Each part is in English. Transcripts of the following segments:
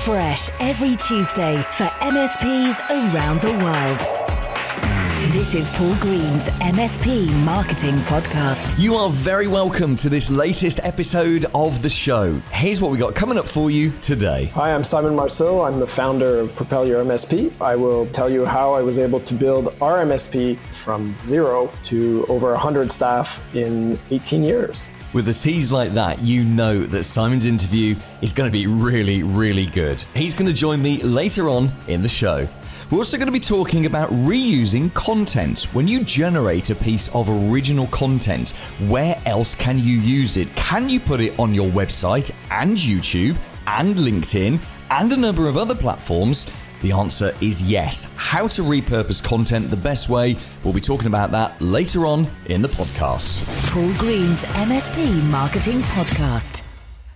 fresh every Tuesday for MSPs around the world. This is Paul Green's MSP Marketing Podcast. You are very welcome to this latest episode of the show. Here's what we got coming up for you today. Hi, I'm Simon Marcil. I'm the founder of Propel Your MSP. I will tell you how I was able to build our MSP from zero to over 100 staff in 18 years. With a tease like that, you know that Simon's interview is going to be really, really good. He's going to join me later on in the show. We're also going to be talking about reusing content. When you generate a piece of original content, where else can you use it? Can you put it on your website and YouTube and LinkedIn and a number of other platforms? The answer is yes. How to repurpose content the best way. We'll be talking about that later on in the podcast. Paul Green's MSP Marketing Podcast.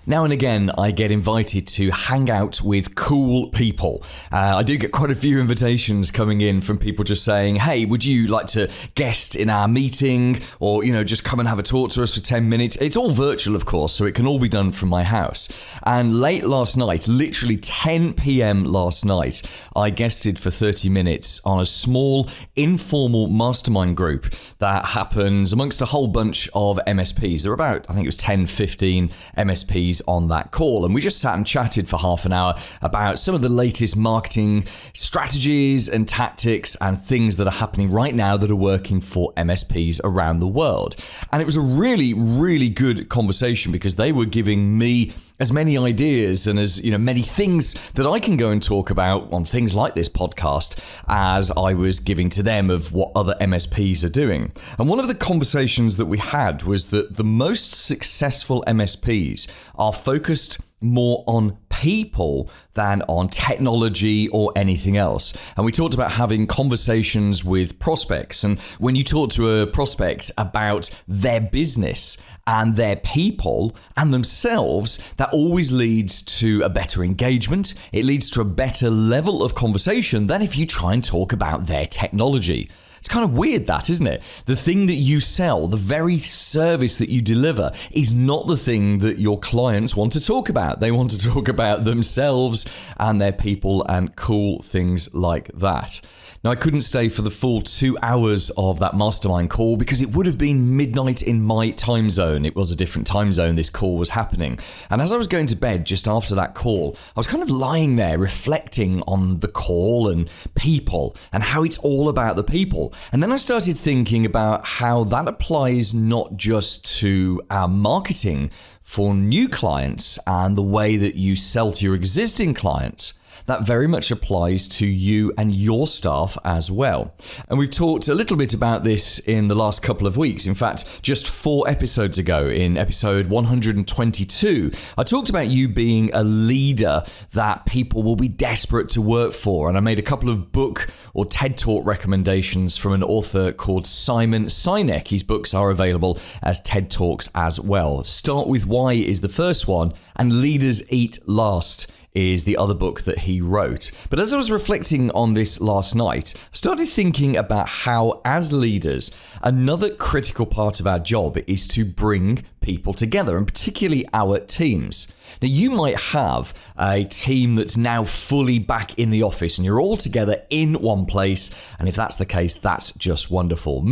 Now and again, I get invited to hang out with cool people. I do get quite a few invitations coming in from people just saying, hey, would you like to guest in our meeting? Or, just come and have a talk to us for 10 minutes. It's all virtual, of course, so it can all be done from my house. And late last night, literally 10 p.m. last night, I guested for 30 minutes on a small, informal mastermind group that happens amongst a whole bunch of MSPs. There were about, I think it was 10, 15 MSPs on that call, and we just sat and chatted for half an hour about some of the latest marketing strategies and tactics and things that are happening right now that are working for MSPs around the world. And it was a really, really good conversation because they were giving me as many ideas and as many things that I can go and talk about on things like this podcast as I was giving to them of what other MSPs are doing. And one of the conversations that we had was that the most successful MSPs are focused more on people than on technology or anything else. And we talked about having conversations with prospects. And when you talk to a prospect about their business and their people and themselves, that always leads to a better engagement. It leads to a better level of conversation than if you try and talk about their technology. It's kind of weird that, isn't it? The thing that you sell, the very service that you deliver is not the thing that your clients want to talk about. They want to talk about themselves and their people and cool things like that. Now, I couldn't stay for the full 2 hours of that mastermind call because it would have been midnight in my time zone. It was a different time zone this call was happening. And as I was going to bed just after that call, I was kind of lying there reflecting on the call and people and how it's all about the people. And then I started thinking about how that applies not just to our marketing for new clients and the way that you sell to your existing clients. That very much applies to you and your staff as well. And we've talked a little bit about this in the last couple of weeks. In fact, just 4 episodes ago, in episode 122, I talked about you being a leader that people will be desperate to work for. And I made a couple of book or TED Talk recommendations from an author called Simon Sinek. His books are available as TED Talks as well. Start With Why is the first one, and Leaders Eat Last is the other book that he wrote. But as I was reflecting on this last night, I started thinking about how, as leaders, another critical part of our job is to bring people together, and particularly our teams. Now, you might have a team that's now fully back in the office and you're all together in one place. And if that's the case, that's just wonderful.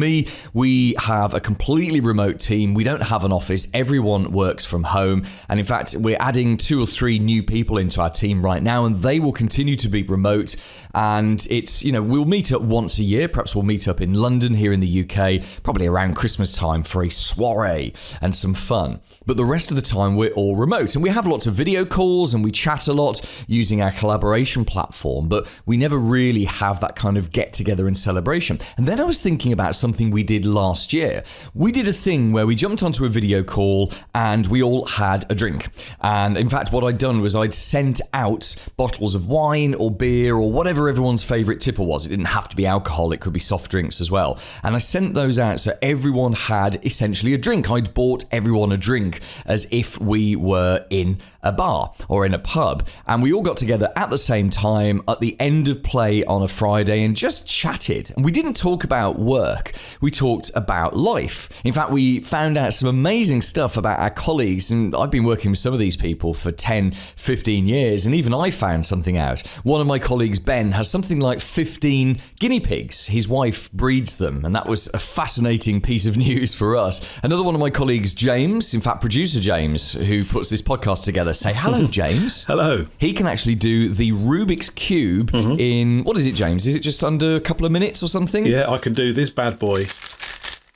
We have a completely remote team. We don't have an office. Everyone works from home. And in fact, we're adding 2 or 3 new people into our team right now, and they will continue to be remote. And it's, we'll meet up once a year. Perhaps we'll meet up in London here in the UK, probably around Christmas time for a soiree and some fun. But the rest of the time, we're all remote. And we have lots of video calls and we chat a lot using our collaboration platform, but we never really have that kind of get together and celebration. And then I was thinking about something we did last year. We did a thing where we jumped onto a video call and we all had a drink. And in fact, what I'd done was I'd sent out bottles of wine or beer or whatever everyone's favorite tipple was. It didn't have to be alcohol. It could be soft drinks as well. And I sent those out so everyone had essentially a drink. I'd bought everyone a drink as if we were in a bar or in a pub, and we all got together at the same time at the end of play on a Friday and just chatted. And we didn't talk about work, we talked about life. In fact, we found out some amazing stuff about our colleagues, and I've been working with some of these people for 10, 15 years, years, and even I found something out. One of my colleagues, Ben, has something like 15 guinea pigs. His wife breeds them, and that was a fascinating piece of news for us. Another one of my colleagues, James, in fact, producer James, who puts this podcast together, say hello, James. Hello. He can actually do the Rubik's Cube in, what is it, James? Is it just under a couple of minutes or something? Yeah, I can do this bad boy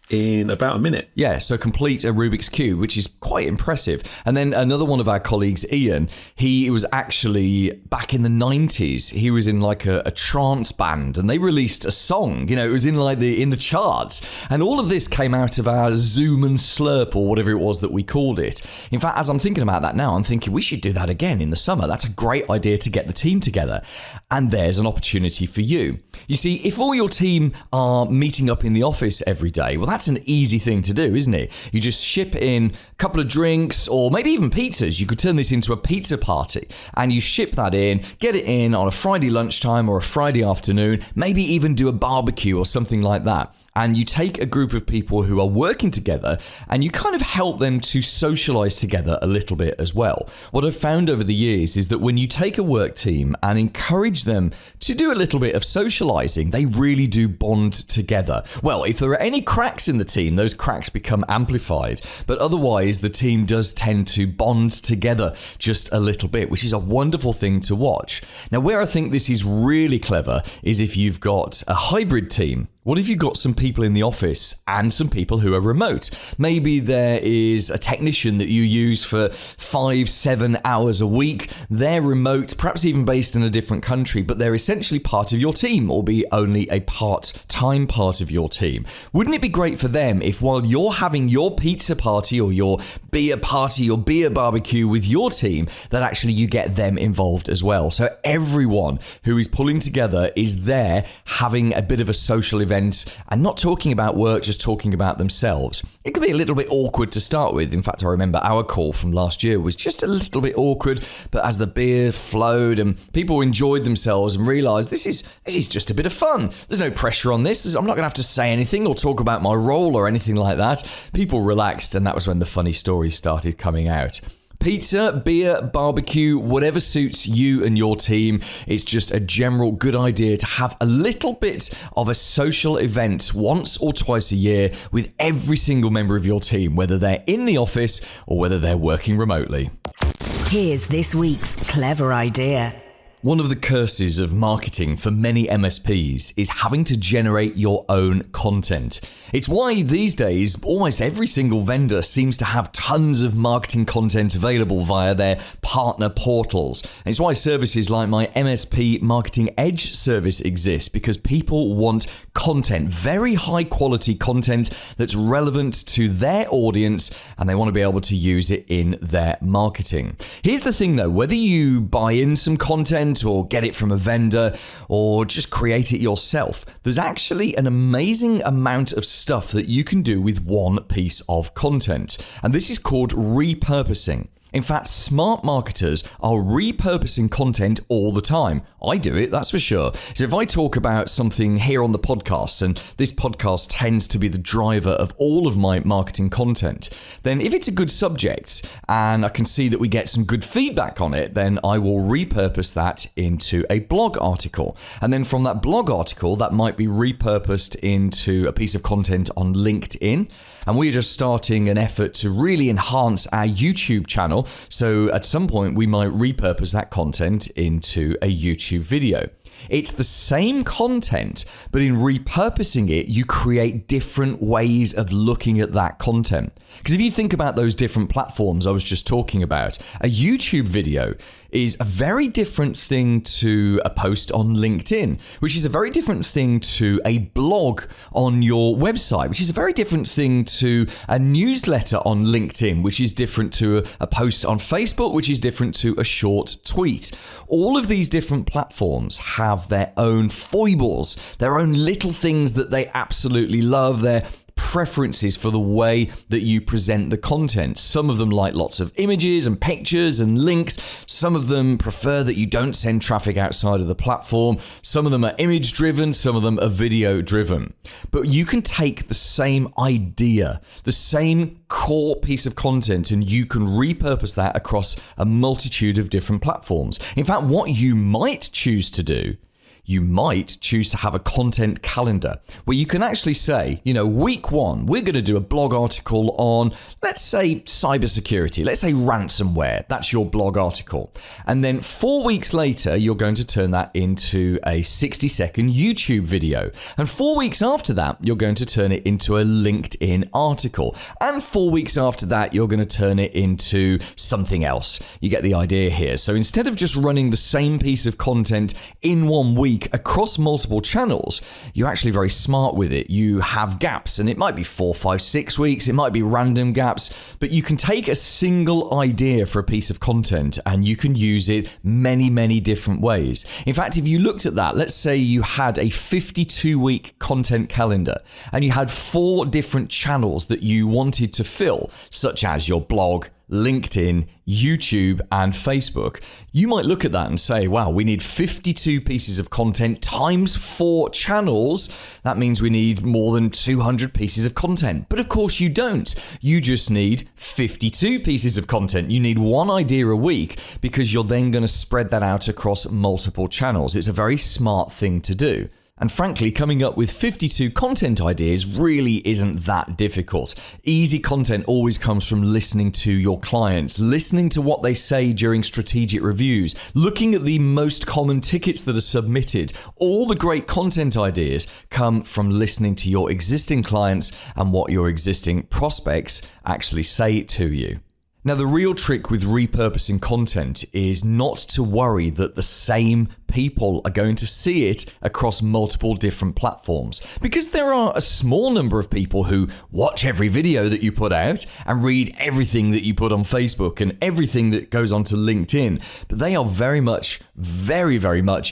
in about a minute. Yeah, so complete a Rubik's Cube, which is quite impressive. And then another one of our colleagues, Ian, he was actually back in the 90s. He was in like a trance band, and they released a song. You know, it was in like in the charts. And all of this came out of our Zoom and Slurp, or whatever it was that we called it. In fact, as I'm thinking about that now, I'm thinking we should do that again in the summer. That's a great idea to get the team together. And there's an opportunity for you. You see, if all your team are meeting up in the office every day, well, that's an easy thing to do, isn't it? You just ship in a couple of drinks or maybe even pizzas. You could turn this into a pizza party, and you ship that in, get it in on a Friday lunchtime or a Friday afternoon, maybe even do a barbecue or something like that. And you take a group of people who are working together and you kind of help them to socialize together a little bit as well. What I've found over the years is that when you take a work team and encourage them to do a little bit of socializing, they really do bond together. Well, if there are any cracks in the team, those cracks become amplified. But otherwise, the team does tend to bond together just a little bit, which is a wonderful thing to watch. Now, where I think this is really clever is if you've got a hybrid team. What if you've got some people in the office and some people who are remote? Maybe there is a technician that you use for 5-7 hours a week. They're remote, perhaps even based in a different country, but they're essentially part of your team, or be only a part-time part of your team. Wouldn't it be great for them if while you're having your pizza party or your beer party or beer barbecue with your team, that actually you get them involved as well? So everyone who is pulling together is there having a bit of a social event and not talking about work, just talking about themselves. It could be a little bit awkward to start with. In fact, I remember our call from last year was just a little bit awkward, but as the beer flowed and people enjoyed themselves and realised this is just a bit of fun. There's no pressure on this. I'm not going to have to say anything or talk about my role or anything like that. People relaxed, and that was when the funny stories started coming out. Pizza, beer, barbecue, whatever suits you and your team. It's just a general good idea to have a little bit of a social event once or twice a year with every single member of your team, whether they're in the office or whether they're working remotely. Here's this week's clever idea. One of the curses of marketing for many MSPs is having to generate your own content. It's why these days almost every single vendor seems to have tons of marketing content available via their partner portals. And it's why services like my MSP Marketing Edge service exist, because people want content, very high quality content that's relevant to their audience, and they want to be able to use it in their marketing. Here's the thing though, whether you buy in some content or get it from a vendor or just create it yourself, there's actually an amazing amount of stuff that you can do with one piece of content. And this is called repurposing. In fact, smart marketers are repurposing content all the time. I do it, that's for sure. So if I talk about something here on the podcast, and this podcast tends to be the driver of all of my marketing content, then if it's a good subject and I can see that we get some good feedback on it, then I will repurpose that into a blog article. And then from that blog article, that might be repurposed into a piece of content on LinkedIn. And we're just starting an effort to really enhance our YouTube channel. So at some point, we might repurpose that content into a YouTube video. It's the same content, but in repurposing it, you create different ways of looking at that content. Because if you think about those different platforms I was just talking about, a YouTube video is a very different thing to a post on LinkedIn, which is a very different thing to a blog on your website, which is a very different thing to a newsletter on LinkedIn, which is different to a post on Facebook, which is different to a short tweet. All of these different platforms have their own foibles, their own little things that they absolutely love, their preferences for the way that you present the content. Some of them like lots of images and pictures and links. Some of them prefer that you don't send traffic outside of the platform. Some of them are image driven, some of them are video driven. But you can take the same idea, the same core piece of content, and you can repurpose that across a multitude of different platforms. In fact, what you might choose to do, you might choose to have a content calendar where you can actually say, week 1, we're going to do a blog article on, let's say, cybersecurity. Let's say ransomware. That's your blog article. And then 4 weeks later, you're going to turn that into a 60-second YouTube video. And 4 weeks after that, you're going to turn it into a LinkedIn article. And 4 weeks after that, you're going to turn it into something else. You get the idea here. So instead of just running the same piece of content in 1 week, across multiple channels, you're actually very smart with it. You have gaps, and it might be 4, 5, 6 weeks. It might be random gaps, but you can take a single idea for a piece of content and you can use it many, many different ways. In fact, if you looked at that, let's say you had a 52-week content calendar and you had 4 different channels that you wanted to fill, such as your blog, LinkedIn, YouTube, and Facebook. You might look at that and say, wow, we need 52 pieces of content times 4 channels. That means we need more than 200 pieces of content. But of course you don't. You just need 52 pieces of content. You need 1 idea a week because you're then going to spread that out across multiple channels. It's a very smart thing to do. And frankly, coming up with 52 content ideas really isn't that difficult. Easy content always comes from listening to your clients, listening to what they say during strategic reviews, looking at the most common tickets that are submitted. All the great content ideas come from listening to your existing clients and what your existing prospects actually say to you. Now, the real trick with repurposing content is not to worry that the same people are going to see it across multiple different platforms, because there are a small number of people who watch every video that you put out and read everything that you put on Facebook and everything that goes onto LinkedIn, but they are very much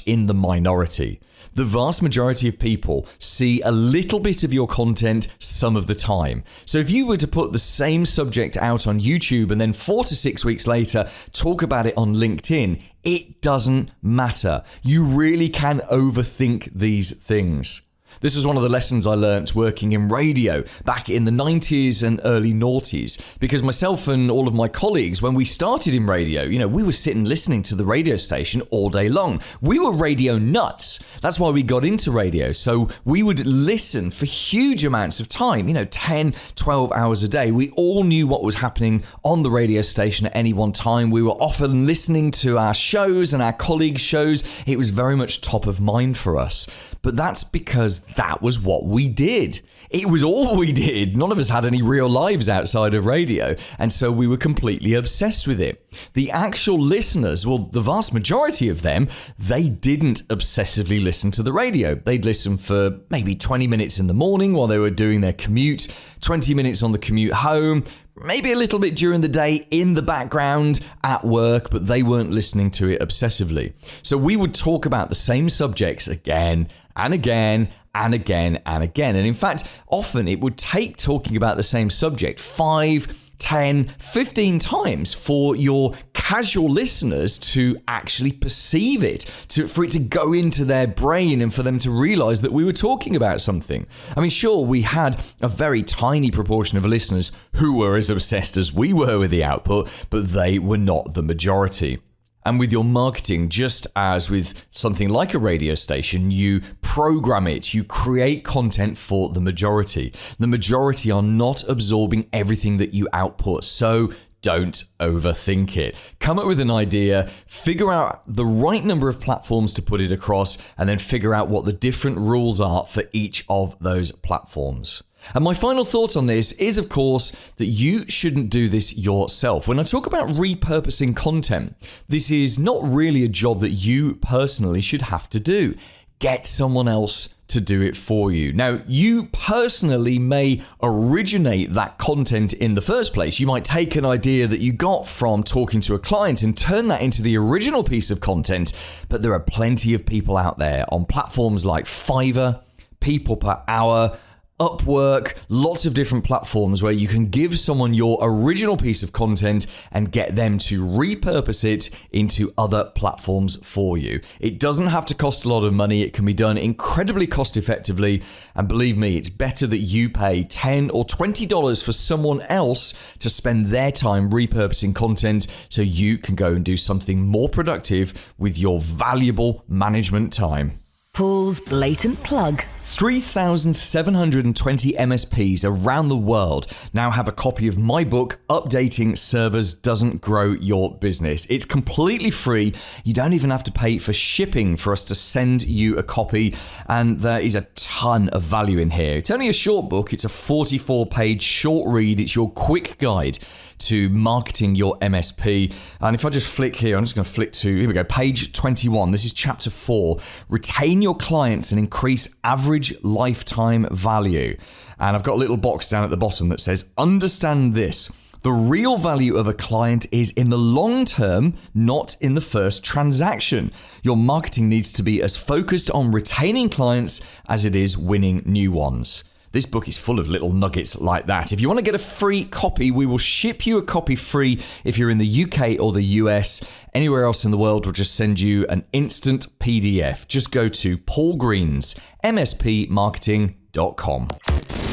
in the minority. The vast majority of people see a little bit of your content some of the time. So if you were to put the same subject out on YouTube and then 4 to 6 weeks later talk about it on LinkedIn, it doesn't matter. You really can overthink these things. This was one of the lessons I learnt working in radio back in the 90s and early noughties, because myself and all of my colleagues, when we started in radio, we were sitting listening to the radio station all day long. We were radio nuts. That's why we got into radio. So we would listen for huge amounts of time, 10, 12 hours a day. We all knew what was happening on the radio station at any one time. We were often listening to our shows and our colleagues' shows. It was very much top of mind for us. But that's because that was what we did. It was all we did. None of us had any real lives outside of radio. And so we were completely obsessed with it. The actual listeners, well, the vast majority of them, they didn't obsessively listen to the radio. They'd listen for maybe 20 minutes in the morning while they were doing their commute, 20 minutes on the commute home, maybe a little bit during the day in the background at work, but they weren't listening to it obsessively. So we would talk about the same subjects again and again and again and again. And in fact, often it would take talking about the same subject 5, 10, 15 times for your casual listeners to actually perceive it, for it to go into their brain and for them to realize that we were talking about something. I mean, sure, we had a very tiny proportion of listeners who were as obsessed as we were with the output, but they were not the majority. And with your marketing, just as with something like a radio station, you program it, you create content for the majority. The majority are not absorbing everything that you output, so don't overthink it. Come up with an idea, figure out the right number of platforms to put it across, and then figure out what the different rules are for each of those platforms. And my final thoughts on this is, of course, that you shouldn't do this yourself. When I talk about repurposing content, this is not really a job that you personally should have to do. Get someone else to do it for you. Now, you personally may originate that content in the first place. You might take an idea that you got from talking to a client and turn that into the original piece of content, but there are plenty of people out there on platforms like Fiverr, People Per Hour, Upwork, lots of different platforms where you can give someone your original piece of content and get them to repurpose it into other platforms for you. It doesn't have to cost a lot of money. It can be done incredibly cost effectively. And believe me, it's better that you pay $10 or $20 for someone else to spend their time repurposing content so you can go and do something more productive with your valuable management time. Paul's blatant plug. 3,720 MSPs around the world now have a copy of my book, Updating Servers Doesn't Grow Your Business. It's completely free. You don't even have to pay for shipping for us to send you a copy. And there is a ton of value in here. It's only a short book. It's a 44-page short read. It's your quick guide to marketing your MSP. And if I just flick here, I'm just going to flick to, here we go, page 21. This is chapter 4. Retain your clients and increase average lifetime value. And I've got a little box down at the bottom that says, understand this. The real value of a client is in the long term, not in the first transaction. Your marketing needs to be as focused on retaining clients as it is winning new ones. This book is full of little nuggets like that. If you want to get a free copy, we will ship you a copy free if you're in the UK or the US. Anywhere else in the world, we'll just send you an instant PDF. Just go to Paul Green's MSPmarketing.com.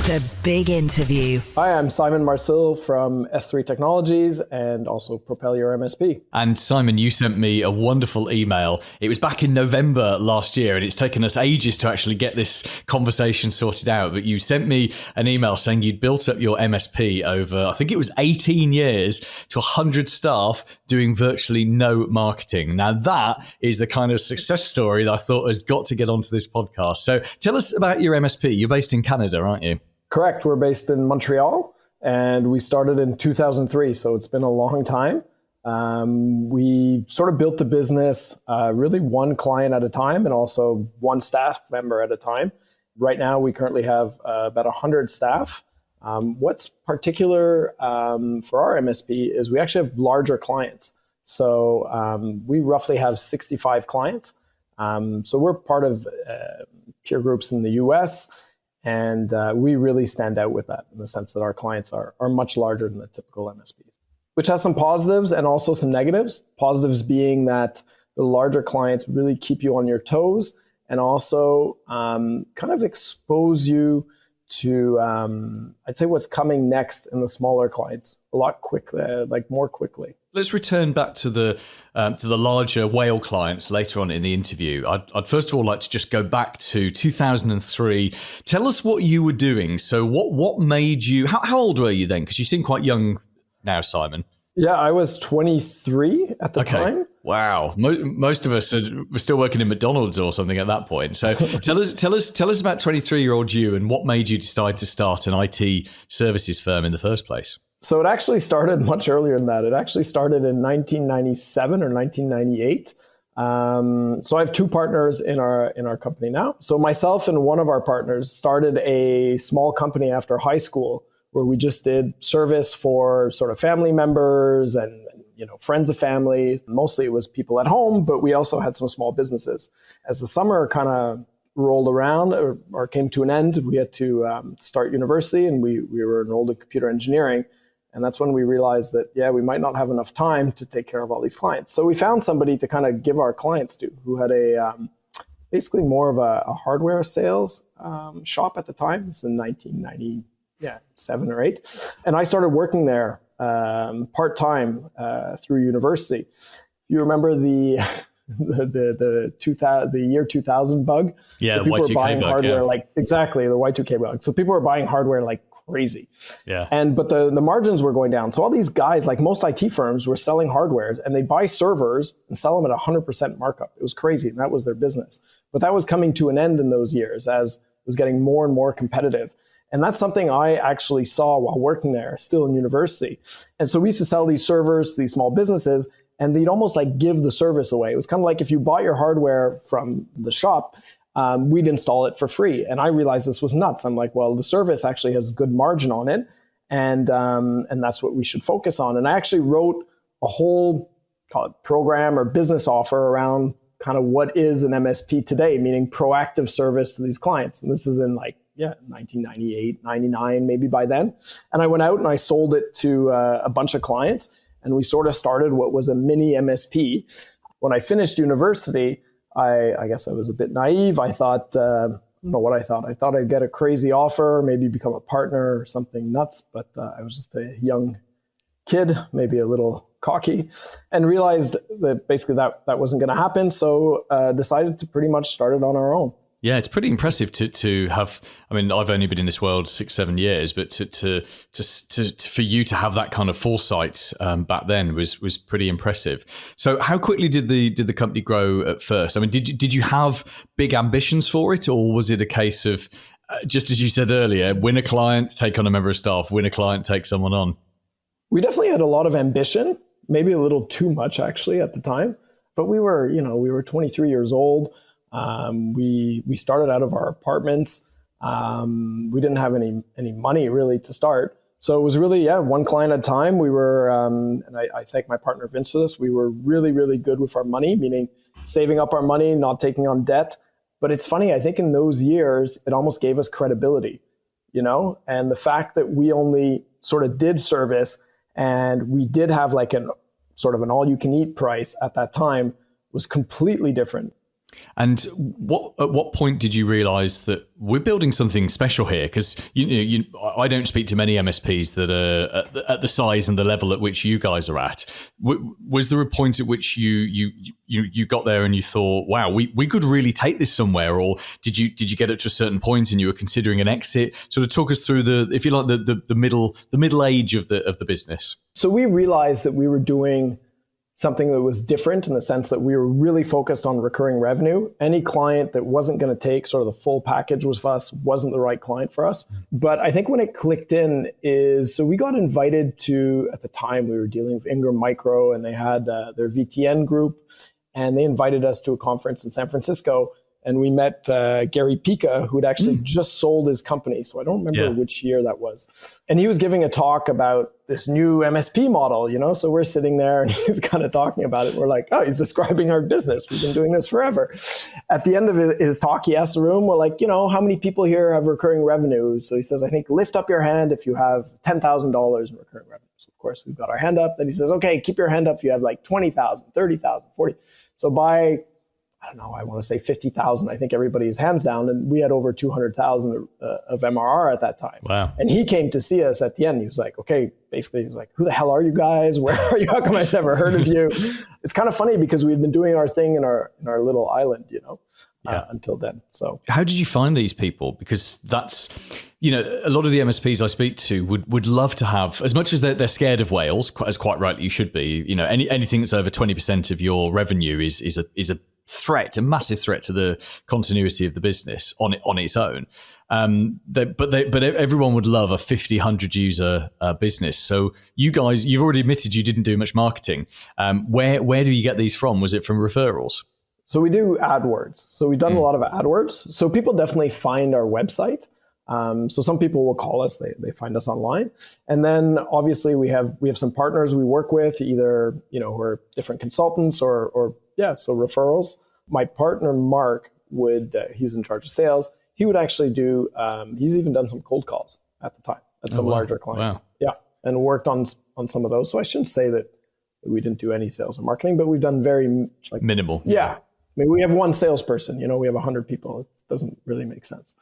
The big interview. Hi, I'm Simon Marcil from S3 Technologies and also Propel Your MSP. And Simon, you sent me a wonderful email. It was back in November last year, and it's taken us ages to actually get this conversation sorted out. But you sent me an email saying you'd built up your MSP over, I think it was 18 years, to 100 staff doing virtually no marketing. Now, that is the kind of success story that I thought has got to get onto this podcast. So tell us about your MSP. You're based in Canada, aren't you? Correct. We're based in Montreal, and we started in 2003, so it's been a long time. We sort of built the business really one client at a time and also one staff member at a time. Right now, we currently have about 100 staff. What's particular for our MSP is we actually have larger clients. So we roughly have 65 clients. So we're part of peer groups in the US. And we really stand out with that in the sense that our clients are much larger than the typical MSPs, which has some positives and also some negatives. Positives being that the larger clients really keep you on your toes and also kind of expose you to, I'd say, what's coming next in the smaller clients a lot quickly, more quickly. Let's return back to the larger whale clients later on in the interview. I'd first of all like to just go back to 2003. Tell us what you were doing. So what made you? How old were you then? Because you seem quite young now, Simon. Yeah, I was 23 at the time. Wow, most of us were still working in McDonald's or something at that point. So tell us about 23-year-old you and what made you decide to start an IT services firm in the first place. So it actually started much earlier than that. It actually started in 1997 or 1998. So I have two partners in our company now. So myself and one of our partners started a small company after high school where we just did service for sort of family members and friends of families. Mostly it was people at home, but we also had some small businesses. As the summer kind of rolled around or came to an end, we had to start university, and we were enrolled in computer engineering. And that's when we realized that, we might not have enough time to take care of all these clients. So we found somebody to kind of give our clients to, who had basically more of a hardware sales shop at the time. It's in 1997 or 8. And I started working there part-time through university. You remember the year 2000 bug? Yeah, so people Y2K were buying bug, hardware yeah. Exactly, the Y2K bug. So people were buying hardware like crazy. Yeah. But the margins were going down. So all these guys, like most IT firms, were selling hardware, and they buy servers and sell them at 100% markup. It was crazy, and that was their business. But that was coming to an end in those years as it was getting more and more competitive. And that's something I actually saw while working there, still in university. And so we used to sell these servers to these small businesses, and they'd almost like give the service away. It was kind of like if you bought your hardware from the shop, we'd install it for free. And I realized this was nuts. I'm like, well, the service actually has good margin on it. And that's what we should focus on. And I actually wrote a whole program or business offer around kind of what is an MSP today, meaning proactive service to these clients. And this is in like 1998, 99, maybe by then. And I went out and I sold it to a bunch of clients, and we sort of started what was a mini MSP. When I finished university, I guess I was a bit naive. I thought, I don't know what I thought. I thought I'd get a crazy offer, maybe become a partner or something nuts, but I was just a young kid, maybe a little cocky, and realized that basically that wasn't going to happen. So decided to pretty much start it on our own. Yeah, it's pretty impressive to have. I mean, I've only been in this world 6-7 years, but to for you to have that kind of foresight back then was pretty impressive. So, how quickly did the company grow at first? I mean, did you have big ambitions for it, or was it a case of just as you said earlier, win a client, take on a member of staff, win a client, take someone on? We definitely had a lot of ambition, maybe a little too much actually at the time. But we were 23 years old. We started out of our apartments. We didn't have any money really to start. So it was really, one client at a time. We were, and I thank my partner Vince for this, we were really, really good with our money, meaning saving up our money, not taking on debt. But it's funny, I think in those years, it almost gave us credibility, and the fact that we only sort of did service and we did have like an sort of an all-you-can-eat price at that time was completely different. And at what point did you realize that we're building something special here? Because I don't speak to many MSPs that are at the size and the level at which you guys are at. Was there a point at which you got there and you thought, wow, we could really take this somewhere? Or did you get it to a certain point and you were considering an exit? Sort of talk us through the middle age of the business. So we realized that we were doing something that was different in the sense that we were really focused on recurring revenue. Any client that wasn't going to take sort of the full package with us wasn't the right client for us. But I think when it clicked in is, so we got invited to, at the time we were dealing with Ingram Micro, and they had their VTN group, and they invited us to a conference in San Francisco. And we met Gary Pica, who had actually just sold his company. So I don't remember which year that was. And he was giving a talk about this new MSP model, So we're sitting there and he's kind of talking about it. We're like, oh, he's describing our business. We've been doing this forever. At the end of his talk, he asked the room, we're like, how many people here have recurring revenue? So he says, I think lift up your hand if you have $10,000 in recurring revenue. So of course, we've got our hand up. Then he says, okay, keep your hand up if you have like 20,000, 30,000, 40. So by I don't know, I want to say 50,000. I think everybody's hands down. And we had over 200,000 of MRR at that time. Wow. And he came to see us at the end. He was like, okay, basically, he was like, who the hell are you guys? Where are you? How come I've never heard of you? It's kind of funny because we'd been doing our thing in our little island, until then. So how did you find these people? Because that's, a lot of the MSPs I speak to would love to have, as much as they're scared of whales, as quite rightly you should be, anything that's over 20% of your revenue is a threat, a massive threat to the continuity of the business on its own. But everyone would love a 50, 100 user business. So you guys, you've already admitted you didn't do much marketing. Where do you get these from? Was it from referrals? So we do AdWords. So we've done a lot of AdWords. So people definitely find our website. So some people will call us, they find us online. And then obviously we have some partners we work with, either, who are different consultants or so referrals. My partner, Marc, he's in charge of sales. He would actually do, he's even done some cold calls at the time at some larger clients. Wow. Yeah. And worked on some of those. So I shouldn't say that we didn't do any sales or marketing, but we've done very minimal. Yeah. I mean, we have one salesperson, we have 100 people. It doesn't really make sense.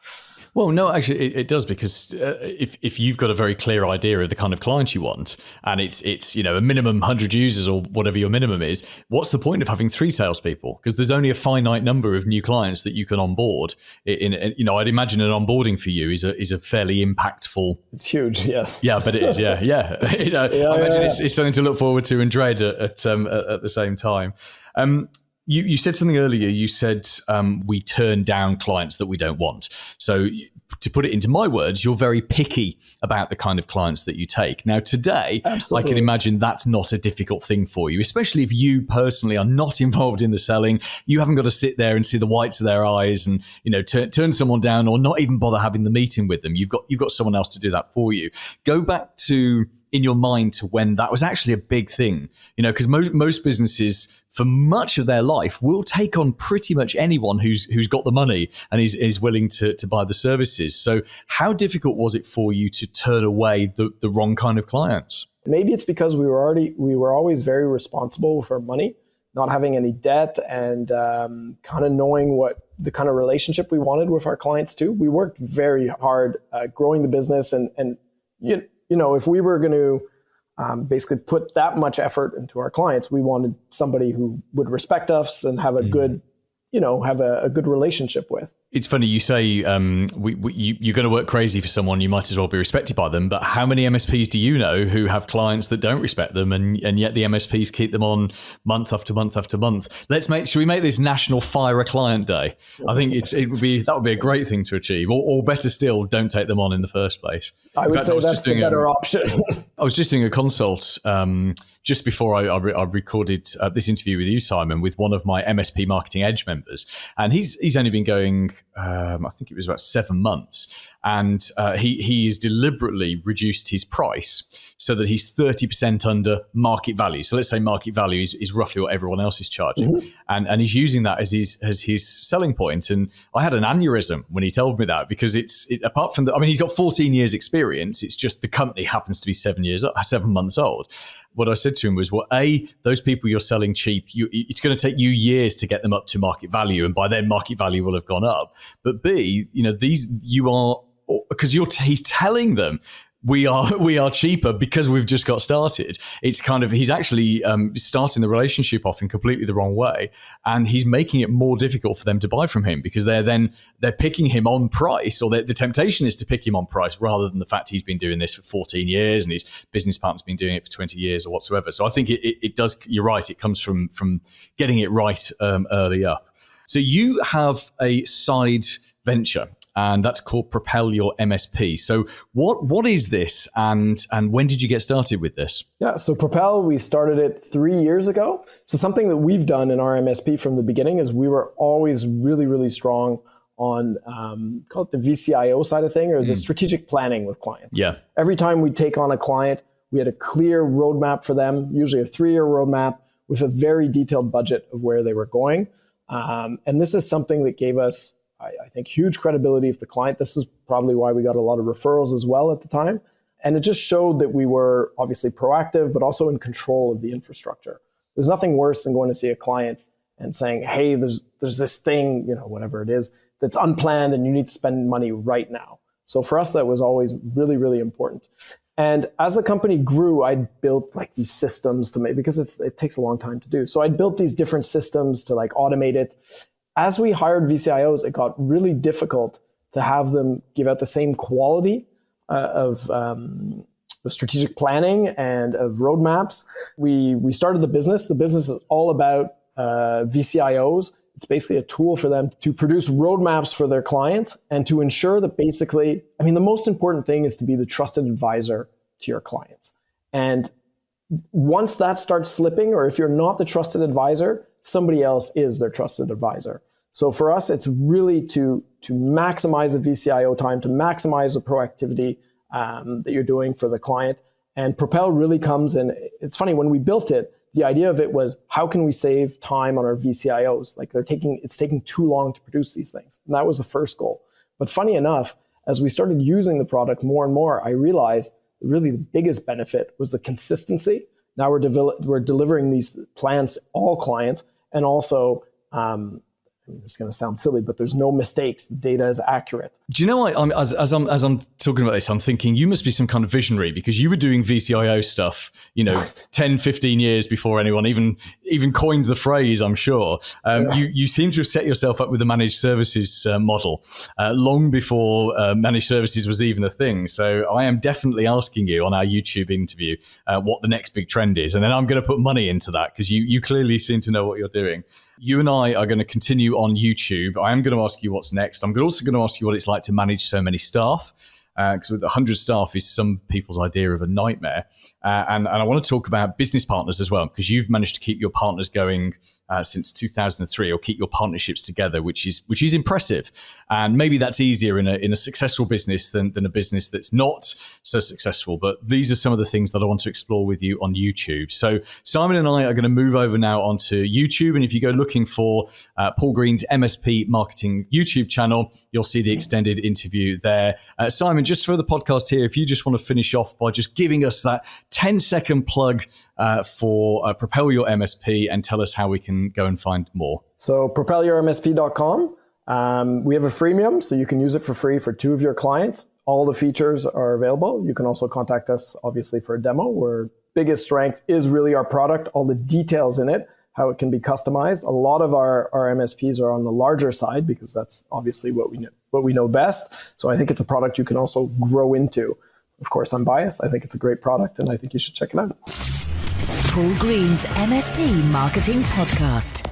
Well, no, actually, it does, because if you've got a very clear idea of the kind of client you want, and it's a minimum 100 users or whatever your minimum is, what's the point of having 3 salespeople? Because there's only a finite number of new clients that you can onboard. I'd imagine an onboarding for you is a fairly impactful. It's huge, yes. Yeah, but it is, yeah. I imagine it's something to look forward to and dread at the same time. You said something earlier. You said we turn down clients that we don't want. So to put it into my words, you're very picky about the kind of clients that you take. Now, today, I can imagine that's not a difficult thing for you, especially if you personally are not involved in the selling. You haven't got to sit there and see the whites of their eyes and turn someone down or not even bother having the meeting with them. You've got someone else to do that for you. Go back to in your mind to when that was actually a big thing, because most businesses for much of their life will take on pretty much anyone who's got the money and is willing to buy the services. So how difficult was it for you to turn away the wrong kind of clients? Maybe it's because we were always very responsible with our money, not having any debt, and kind of knowing what the kind of relationship we wanted with our clients too. We worked very hard growing the business, and you know, if we were going to basically put that much effort into our clients, we wanted somebody who would respect us and have a good, have a good relationship with. It's funny you say you're going to work crazy for someone, you might as well be respected by them. But how many MSPs do you know who have clients that don't respect them, and yet the MSPs keep them on month after month after month? Should we make this National Fire a Client Day? I think that would be a great thing to achieve. Or better still, don't take them on in the first place. I would say that's the better option. I was just doing a consult just before I recorded this interview with you, Simon, with one of my MSP Marketing Edge members. And he's only been going, I think it was about 7 months. And he has deliberately reduced his price so that he's 30% under market value. So let's say market value is roughly what everyone else is charging. Mm-hmm. And he's using that as his selling point. And I had an aneurysm when he told me that, because apart from he's got 14 years experience. It's just the company happens to be 7 months old. What I said to him was, well, A, those people you're selling cheap, it's going to take you years to get them up to market value. And by then market value will have gone up. But B, because he's telling them we are cheaper because we've just got started. It's kind of, he's actually starting the relationship off in completely the wrong way, and he's making it more difficult for them to buy from him, because they're picking him on price, or the temptation is to pick him on price rather than the fact he's been doing this for 14 years and his business partner's been doing it for 20 years or whatsoever. So I think it does, you're right, it comes from getting it right early up. So you have a side venture, and that's called Propel Your MSP. So what is this, and when did you get started with this? Yeah, so Propel, we started it 3 years ago. So something that we've done in our MSP from the beginning is we were always really, really strong on call it the vCIO side of thing, or the strategic planning with clients. Yeah. Every time we take on a client, we had a clear roadmap for them, usually a 3-year roadmap with a very detailed budget of where they were going. And this is something that gave us, I think, huge credibility with the client. This is probably why we got a lot of referrals as well at the time. And it just showed that we were obviously proactive, but also in control of the infrastructure. There's nothing worse than going to see a client and saying, hey, there's this thing, whatever it is, that's unplanned and you need to spend money right now. So for us, that was always really, really important. And as the company grew, I built these systems to make, because it takes a long time to do. So I built these different systems to automate it. As we hired vCIOs, it got really difficult to have them give out the same quality of strategic planning and of roadmaps. We started the business. The business is all about vCIOs. It's basically a tool for them to produce roadmaps for their clients and to ensure that basically, the most important thing is to be the trusted advisor to your clients. And once that starts slipping, or if you're not the trusted advisor, somebody else is their trusted advisor. So for us, it's really to maximize the vCIO time, to maximize the proactivity that you're doing for the client. And Propel really comes in. It's funny, when we built it, the idea of it was, how can we save time on our vCIOs? It's taking too long to produce these things. And that was the first goal. But funny enough, as we started using the product more and more, I realized really the biggest benefit was the consistency. Now we're delivering these plans to all clients, and also, it's going to sound silly, but there's no mistakes. The data is accurate. Do you know what? As I'm talking about this, I'm thinking you must be some kind of visionary, because you were doing vCIO stuff, 10, 15 years before anyone even coined the phrase, I'm sure. You seem to have set yourself up with a managed services model long before managed services was even a thing. So I am definitely asking you on our YouTube interview what the next big trend is. And then I'm going to put money into that, because you clearly seem to know what you're doing. You and I are going to continue on YouTube. I am going to ask you what's next. I'm also going to ask you what it's like to manage so many staff. because with 100 staff is some people's idea of a nightmare. And I want to talk about business partners as well, because you've managed to keep your partners going since 2003, or keep your partnerships together, which is impressive. And maybe that's easier in a successful business than a business that's not so successful. But these are some of the things that I want to explore with you on YouTube. So Simon and I are going to move over now onto YouTube. And if you go looking for Paul Green's MSP Marketing YouTube channel, you'll see the extended interview there. Simon, just for the podcast here, if you just want to finish off by just giving us that 10-second plug for Propel Your MSP and tell us how we can go and find more. So propelyourmsp.com. We have a freemium, so you can use it for free for 2 of your clients. All the features are available. You can also contact us, obviously, for a demo. Our biggest strength is really our product, all the details in it, how it can be customized. A lot of our MSPs are on the larger side because that's obviously what we know best. So I think it's a product you can also grow into. Of course, I'm biased. I think it's a great product, and I think you should check it out. Paul Green's MSP Marketing Podcast.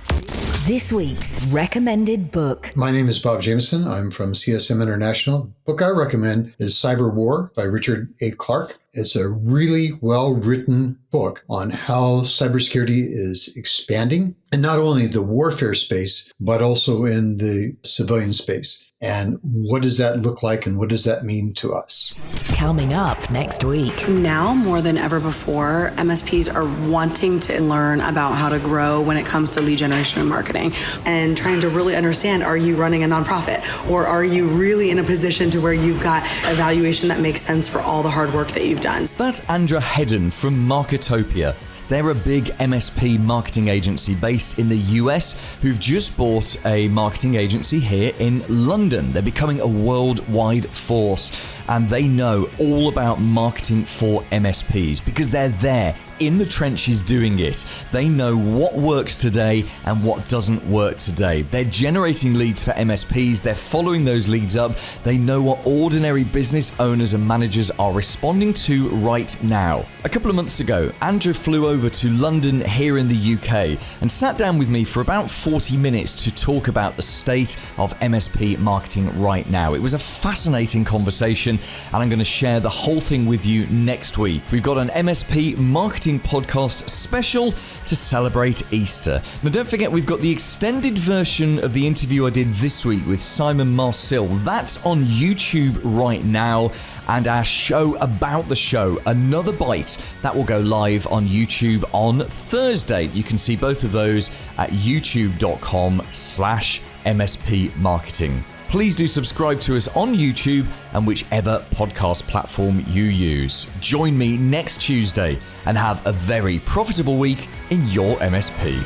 This week's recommended book. My name is Bob Jameson. I'm from CSM International. The book I recommend is Cyber War by Richard A. Clarke. It's a really well-written book on how cybersecurity is expanding, and not only the warfare space, but also in the civilian space. And what does that look like, and what does that mean to us? Coming up next week. Now, more than ever before, MSPs are wanting to learn about how to grow when it comes to lead generation and marketing, and trying to really understand, are you running a nonprofit, or are you really in a position to where you've got a valuation that makes sense for all the hard work that you've done? That's Andra Hedden from Marketopia. They're a big MSP marketing agency based in the US who've just bought a marketing agency here in London. They're becoming a worldwide force, and they know all about marketing for MSPs because they're there in the trenches doing it. They know what works today and what doesn't work today. They're generating leads for MSPs. They're following those leads up. They know what ordinary business owners and managers are responding to right now. A couple of months ago, Andrew flew over to London here in the UK and sat down with me for about 40 minutes to talk about the state of MSP marketing right now. It was a fascinating conversation, and I'm going to share the whole thing with you next week. We've got an MSP marketing podcast special to celebrate Easter. Now, don't forget, we've got the extended version of the interview I did this week with Simon Marcil. That's on YouTube right now, and our show about the show, Another Bite, that will go live on YouTube on Thursday. You can see both of those at youtube.com/MSP marketing. Please do subscribe to us on YouTube and whichever podcast platform you use. Join me next Tuesday and have a very profitable week in your MSP.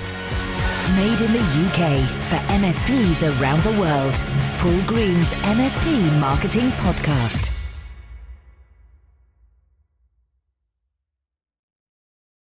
Made in the UK for MSPs around the world. Paul Green's MSP Marketing Podcast.